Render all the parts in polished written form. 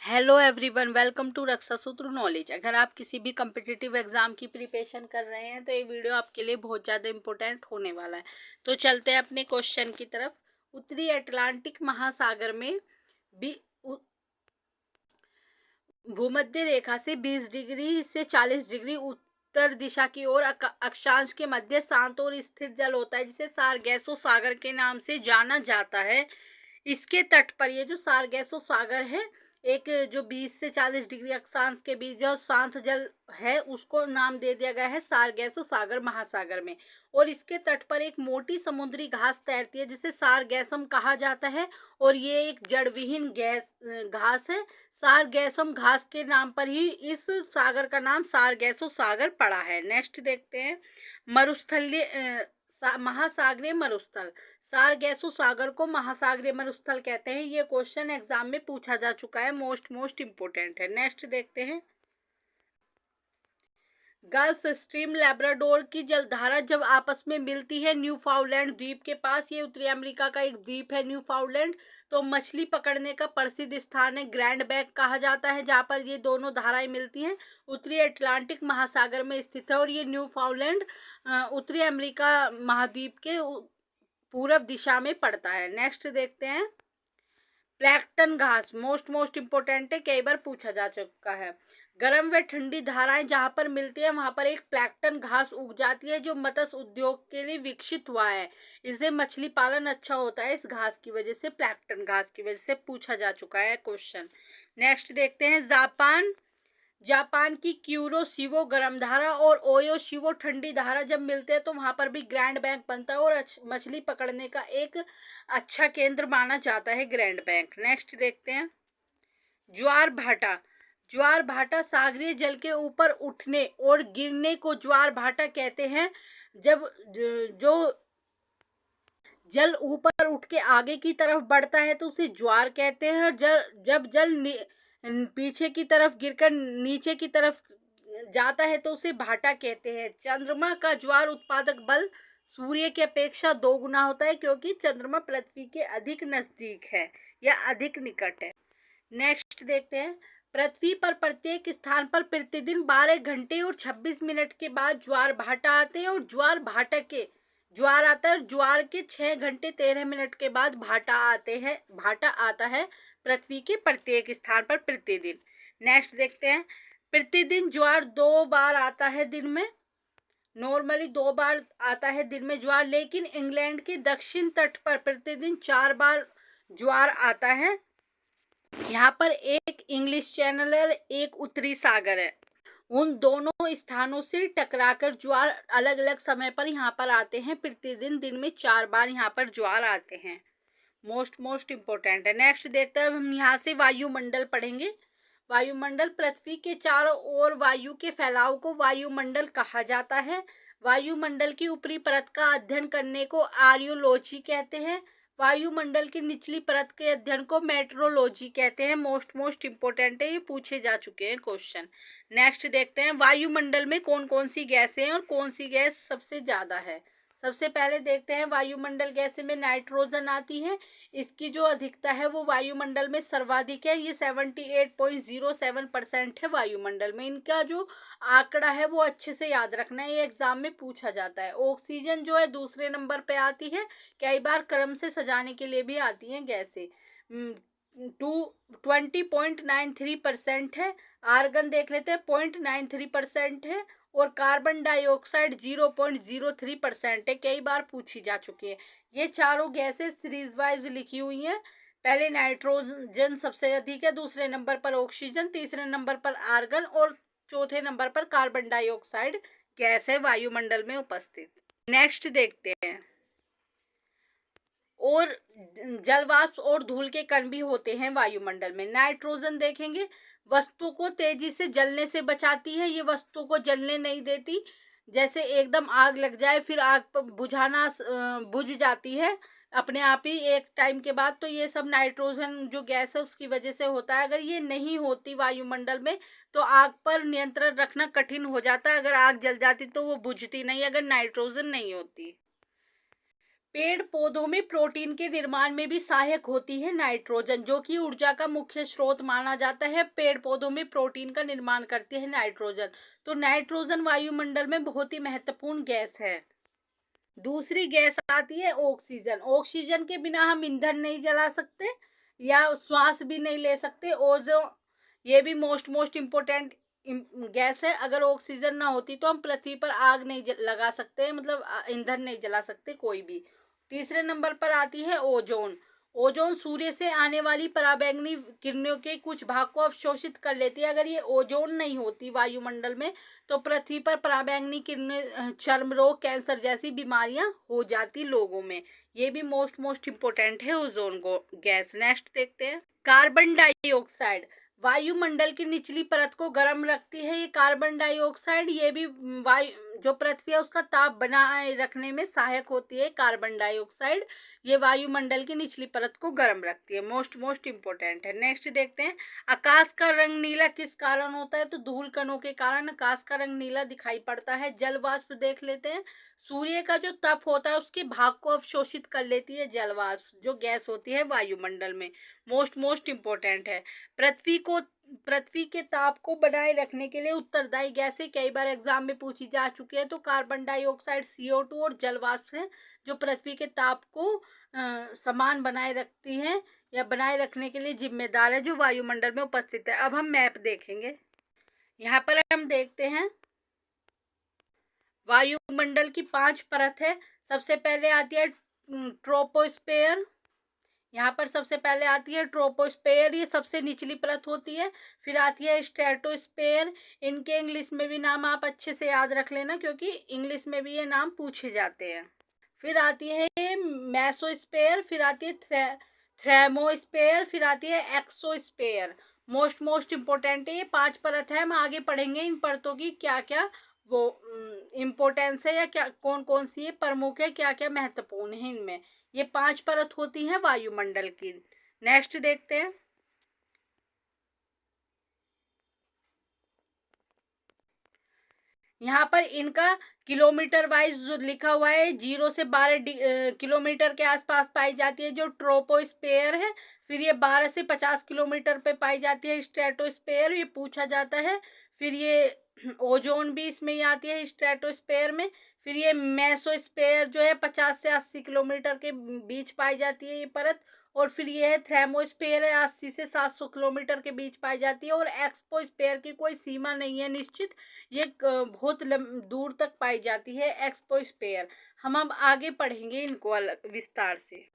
Hello everyone, welcome to रक्षा सूत्र knowledge. अगर आप किसी भी कम्पिटिटिव एग्जाम की प्रिपरेशन कर रहे हैं तो ये वीडियो आपके लिए बहुत ज़्यादा इम्पोर्टेंट होने वाला है। तो चलते हैं अपने क्वेश्चन की तरफ। उत्तरी अटलांटिक महासागर में भी भूमध्य रेखा से 20 डिग्री से 40 डिग्री उत्तर दिशा की ओर अक्षांश के मध्य शांत और स्थिर जल होता है, जिसे सारगैसो सागर के नाम से जाना जाता है। इसके तट पर ये जो सारगैसो सागर है, एक जो 20 से 40 डिग्री अक्षांश के बीच जो शांत जल है, उसको नाम दे दिया गया है सारगैसो सागर महासागर में। और इसके तट पर एक मोटी समुद्री घास तैरती है, जिसे सारगैसम कहा जाता है। और ये एक जड़ विहीन घास है। सारगैसम घास के नाम पर ही इस सागर का नाम सारगैसो सागर पड़ा है। नेक्स्ट देखते हैं मरुस्थलीय महासागरीय मरुस्थल। सारगैसो सागर को महासागरीय मरुस्थल कहते हैं। ये क्वेश्चन एग्जाम में पूछा जा चुका है, मोस्ट इंपोर्टेंट है। नेक्स्ट देखते हैं गल्फ स्ट्रीम लैब्राडोर की जलधारा जब आपस में मिलती है न्यूफाउंडलैंड द्वीप के पास। ये उत्तरी अमेरिका का एक द्वीप है न्यूफाउंडलैंड। तो मछली पकड़ने का प्रसिद्ध स्थान है, ग्रैंड बैंक कहा जाता है, जहाँ पर ये दोनों धाराएं मिलती हैं। उत्तरी अटलांटिक महासागर में स्थित है और ये न्यूफाउंडलैंड उत्तरी अमेरिका महाद्वीप के पूर्व दिशा में पड़ता है। नेक्स्ट देखते हैं प्लैंकटन घास। मोस्ट इंपोर्टेंट है, कई बार पूछा जा चुका है। गर्म व ठंडी धाराएं जहां पर मिलती है वहां पर एक प्लैंकटन घास उग जाती है, जो मत्स्य उद्योग के लिए विकसित हुआ है। इससे मछली पालन अच्छा होता है, इस घास की वजह से, प्लैंकटन घास की वजह से पूछा जा चुका है क्वेश्चन। नेक्स्ट देखते हैं जापान की क्यूरोशिवो गर्म धारा और ओयोशिवो ठंडी धारा जब मिलते हैं तो वहां पर भी ग्रैंड बैंक बनता है और मछली पकड़ने का एक अच्छा केंद्र माना जाता है ग्रैंड बैंक। नेक्स्ट देखते हैं ज्वार भाटा सागरीय जल के ऊपर उठने और गिरने को ज्वार भाटा कहते हैं। जब जो जल ऊपर उठ के आगे की तरफ बढ़ता है तो उसे ज्वार कहते हैं। जब जल पीछे की तरफ गिरकर नीचे की तरफ जाता है तो उसे भाटा कहते हैं। चंद्रमा का ज्वार उत्पादक बल सूर्य की अपेक्षा 2 गुना होता है, क्योंकि चंद्रमा पृथ्वी के अधिक नजदीक है या अधिक निकट है। नेक्स्ट देखते हैं पृथ्वी पर प्रत्येक स्थान पर प्रतिदिन 12 घंटे और 26 मिनट के बाद ज्वार भाटा आते हैं और ज्वार आता है। ज्वार के 6 घंटे 13 मिनट के बाद भाटा आता है पृथ्वी के प्रत्येक स्थान पर प्रतिदिन। नेक्स्ट देखते हैं प्रतिदिन ज्वार 2 बार आता है दिन में। नॉर्मली 2 बार आता है दिन में ज्वार, लेकिन इंग्लैंड के दक्षिण तट पर प्रतिदिन 4 बार ज्वार आता है। यहाँ पर एक इंग्लिश चैनल है, एक उत्तरी सागर है। उन दोनों स्थानों से टकराकर ज्वार अलग अलग समय पर यहाँ पर आते हैं। प्रतिदिन दिन में 4 बार यहाँ पर ज्वार आते हैं। मोस्ट इंपोर्टेंट है। नेक्स्ट देखते हैं हम यहाँ से वायुमंडल पढ़ेंगे। वायुमंडल पृथ्वी के चारों ओर वायु के फैलाव को वायुमंडल कहा जाता है। वायुमंडल की ऊपरी परत का अध्ययन करने को आर्योलॉजी कहते हैं। वायुमंडल की निचली परत के अध्ययन को मेट्रोलॉजी कहते हैं। मोस्ट इंपोर्टेंट है, ये पूछे जा चुके हैं क्वेश्चन। नेक्स्ट देखते हैं वायुमंडल में कौन कौन सी गैसें हैं और कौन सी गैस सबसे ज़्यादा है। सबसे पहले देखते हैं वायुमंडल गैसें में नाइट्रोजन आती है। इसकी जो अधिकता है वो वायुमंडल में सर्वाधिक है, ये 78.07% है वायुमंडल में। इनका जो आंकड़ा है वो अच्छे से याद रखना है, ये एग्जाम में पूछा जाता है। ऑक्सीजन जो है दूसरे नंबर पे आती है, कई बार क्रम से सजाने के लिए भी आती हैं गैसें। 20.93% है। आर्गन देख लेते हैं 0.93% है और कार्बन डाइऑक्साइड 0.03% है, कई बार पूछी जा चुकी है। ये चारों गैसें सीरीज वाइज लिखी हुई हैं। पहले नाइट्रोजन सबसे अधिक है, दूसरे नंबर पर ऑक्सीजन, तीसरे नंबर पर आर्गन और चौथे नंबर पर कार्बन डाइऑक्साइड गैस है वायुमंडल में उपस्थित। नेक्स्ट देखते हैं और जलवाष्प और धूल के कण भी होते हैं वायुमंडल में। नाइट्रोजन देखेंगे वस्तु को तेजी से जलने से बचाती है, ये वस्तु को जलने नहीं देती। जैसे एकदम आग लग जाए फिर आग बुझाना बुझ जाती है अपने आप ही एक टाइम के बाद, तो ये सब नाइट्रोजन जो गैस है उसकी वजह से होता है। अगर ये नहीं होती वायुमंडल में तो आग पर नियंत्रण रखना कठिन हो जाता है। अगर आग जल जाती तो वो बुझती नहीं, अगर नाइट्रोजन नहीं होती। पेड़ पौधों में प्रोटीन के निर्माण में भी सहायक होती है नाइट्रोजन, जो कि ऊर्जा का मुख्य स्रोत माना जाता है। पेड़ पौधों में प्रोटीन का निर्माण करती है नाइट्रोजन। तो नाइट्रोजन वायुमंडल में बहुत ही महत्वपूर्ण गैस है। दूसरी गैस आती है ऑक्सीजन। ऑक्सीजन के बिना हम ईंधन नहीं जला सकते या श्वास भी नहीं ले सकते। ओजो ये भी मोस्ट इम्पोर्टेंट गैस है। अगर ऑक्सीजन ना होती तो हम पृथ्वी पर आग नहीं लगा सकते, मतलब ईंधन नहीं जला सकते कोई भी। तीसरे नंबर पर आती है ओजोन। ओजोन सूर्य से आने वाली पराबैंगनी किरणों के कुछ भाग को अवशोषित कर लेती है। अगर ये ओजोन नहीं होती वायुमंडल में तो पृथ्वी पर पराबैंगनी किरणें, चर्म रोग, कैंसर जैसी बीमारियां हो जाती लोगों में। ये भी मोस्ट इम्पोर्टेंट है ओजोन को गैस। नेक्स्ट देखते हैं कार्बन डाइऑक्साइड। वायुमंडल की निचली परत को गर्म रखती है ये कार्बन डाइऑक्साइड। ये भी वायु जो पृथ्वी है उसका ताप बनाए रखने में सहायक होती है कार्बन डाइऑक्साइड। ये वायुमंडल की निचली परत को गर्म रखती है। मोस्ट इम्पोर्टेंट है। नेक्स्ट देखते हैं आकाश का रंग नीला किस कारण होता है। तो धूल कणों के कारण आकाश का रंग नीला दिखाई पड़ता है। जल वाष्प देख लेते हैं। सूर्य का जो तप होता है उसके भाग को अवशोषित कर लेती है जल वाष्प, जो गैस होती है वायुमंडल में। मोस्ट इम्पोर्टेंट है। पृथ्वी के ताप को बनाए रखने के लिए उत्तरदायी गैसें कई बार एग्जाम में पूछी जा चुकी है। तो कार्बन डाइऑक्साइड, CO2 और जल वाष्प हैं जो पृथ्वी के ताप को समान बनाए रखती हैं या बनाए रखने के लिए जिम्मेदार है, जो वायुमंडल में उपस्थित है। अब हम मैप देखेंगे। यहाँ पर हम देखते हैं वायुमंडल की 5 परत है। सबसे पहले आती है ट्रोपोस्फेयर। यहाँ पर सबसे पहले आती है ट्रोपोस्फेयर, ये सबसे निचली परत होती है। फिर आती है स्ट्रेटोस्फेयर। इनके इंग्लिश में भी नाम आप अच्छे से याद रख लेना क्योंकि इंग्लिश में भी ये नाम पूछे जाते हैं। फिर आती है मेसोस्फेयर। फिर आती है थर्मोस्फेयर। फिर आती है एक्सोस्फेयर। मोस्ट इम्पोर्टेंट है। ये 5 परत है। हम आगे पढ़ेंगे इन परतों की क्या क्या वो इम्पोर्टेंस है या क्या कौन कौन सी ये प्रमुख है, क्या क्या महत्वपूर्ण है इनमें। ये 5 परत होती हैं वायुमंडल की। नेक्स्ट देखते हैं यहाँ पर इनका किलोमीटर वाइज जो लिखा हुआ है 0 से 12 किलोमीटर के आसपास पाई जाती है जो ट्रोपोस्फेयर है। फिर ये 12 से 50 किलोमीटर पे पाई जाती है स्ट्रेटोस्फेयर, ये पूछा जाता है। फिर ये ओजोन भी इसमें ही आती है स्ट्रेटोस्फेयर में। फिर ये मेसोस्फेयर जो है 50 से 80 किलोमीटर के बीच पाई जाती है ये परत। और फिर ये है थर्मोस्फेयर है 80 से 700 किलोमीटर के बीच पाई जाती है। और एक्सपोस्फेयर की कोई सीमा नहीं है निश्चित, ये बहुत दूर तक पाई जाती है एक्सपोस्फेयर। हम अब आगे पढ़ेंगे इनको अलग विस्तार से।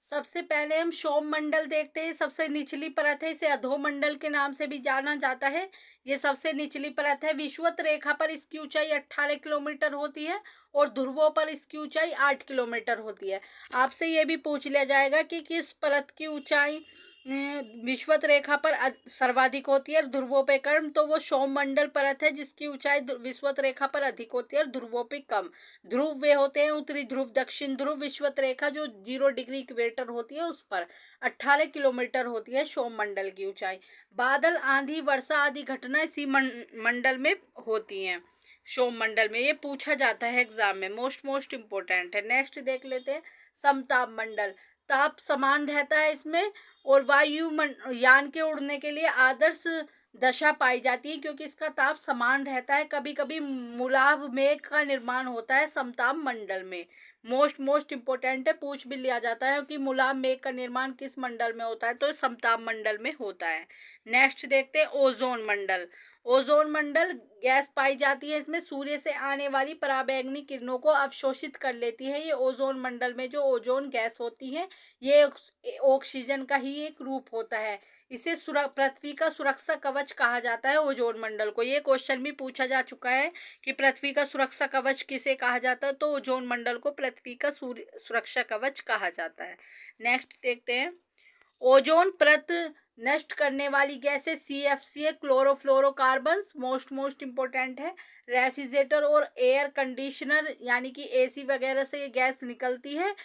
सबसे पहले हम सौरमंडल देखते हैं। सबसे निचली परत है, इसे अधोमंडल के नाम से भी जाना जाता है। ये सबसे निचली परत है। विषुवत रेखा पर इसकी ऊंचाई 18 किलोमीटर होती है और ध्रुवों पर इसकी ऊंचाई 8 किलोमीटर होती है। आपसे ये भी पूछ लिया जाएगा कि किस परत की ऊंचाई विषुवत रेखा पर सर्वाधिक होती है और ध्रुवों पे कम। तो वो सौरमंडल परत है जिसकी ऊंचाई विषुवत रेखा पर अधिक होती है और ध्रुवों पे कम। ध्रुव वे होते हैं उत्तरी ध्रुव, दक्षिण ध्रुव। विषुवत रेखा जो 0 डिग्री इक्वेटर होती है उस पर 18 किलोमीटर होती है सौरमंडल की ऊंचाई। बादल, आंधी, वर्षा आदि घटनाएं इसी मंडल में होती हैं। सौरमंडल में ये पूछा जाता है एग्जाम में। मोस्ट इम्पोर्टेंट है। नेक्स्ट देख लेते हैं समताप मंडल। ताप समान रहता है इसमें और यान के उड़ने के लिए आदर्श दशा पाई जाती है क्योंकि इसका ताप समान रहता है। कभी कभी मूलाभ मेघ का निर्माण होता है समताप मंडल में। मोस्ट इम्पोर्टेंट है, पूछ भी लिया जाता है कि मूलाभ मेघ का निर्माण किस मंडल में होता है। तो समताप मंडल में होता है। नेक्स्ट देखते हैं ओजोन मंडल। ओजोन मंडल गैस पाई जाती है इसमें, सूर्य से आने वाली पराबैंगनी किरणों को अवशोषित कर लेती है। ये ओजोन मंडल में जो ओजोन गैस होती है ये ऑक्सीजन का ही एक रूप होता है। इसे पृथ्वी का सुरक्षा कवच कहा जाता है ओजोन मंडल को। ये क्वेश्चन भी पूछा जा चुका है कि पृथ्वी का सुरक्षा कवच किसे कहा जाता है। तो ओजोन मंडल को पृथ्वी का सुरक्षा कवच कहा जाता है। नेक्स्ट देखते हैं ओजोन परत नष्ट करने वाली गैसें CFC, क्लोरोफ्लोरोकार्बन्स। मोस्ट इम्पोर्टेंट है। रेफ्रिजरेटर और एयर कंडीशनर यानी कि AC वगैरह से ये गैस निकलती है,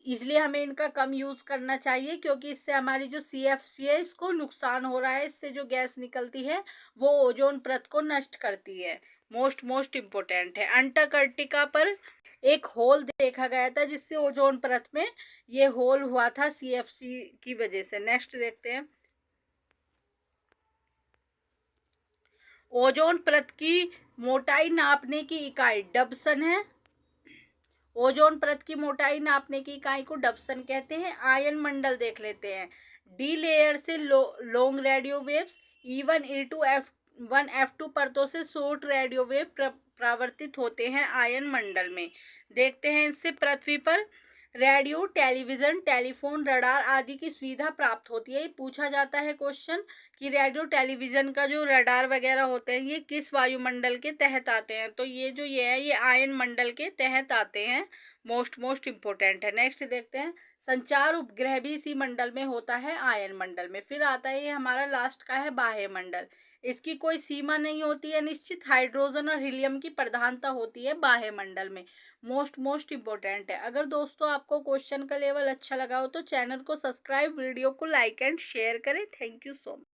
इसलिए हमें इनका कम यूज़ करना चाहिए क्योंकि इससे हमारी जो CFC है इसको नुकसान हो रहा है। इससे जो गैस निकलती है वो ओजोन परत को नष्ट करती है। मोस्ट इम्पोर्टेंट है। अंटार्कटिका पर एक होल देखा गया था जिससे ओजोन परत में ये होल हुआ था सीएफसी की वजह से। नेक्स्ट देखते हैं। ओजोन परत की मोटाई नापने की इकाई डबसन है। ओजोन परत की मोटाई नापने की इकाई को डबसन कहते हैं। आयन मंडल देख लेते हैं। डी लेयर से long radio waves, E1 E2 F1 F2 परतों से शॉर्ट रेडियो वेव परावर्तित होते हैं आयन मंडल में। देखते हैं इससे पृथ्वी पर रेडियो, टेलीविजन, टेलीफोन, रडार आदि की सुविधा प्राप्त होती है। ये पूछा जाता है क्वेश्चन कि रेडियो, टेलीविजन का जो रडार वगैरह होते हैं ये किस वायुमंडल के तहत आते हैं, तो ये है ये आयन मंडल के तहत आते हैं। मोस्ट इम्पोर्टेंट है। नेक्स्ट देखते हैं। संचार उपग्रह भी इसी मंडल में होता है, आयन मंडल में। फिर आता है ये हमारा लास्ट का है बाह्य मंडल। इसकी कोई सीमा नहीं होती है निश्चित। हाइड्रोजन और हीलियम की प्रधानता होती है बाह्य मंडल में। मोस्ट इम्पोर्टेंट है। अगर दोस्तों आपको क्वेश्चन का लेवल अच्छा लगा हो तो चैनल को सब्सक्राइब, वीडियो को लाइक एंड शेयर करें। Thank you so much.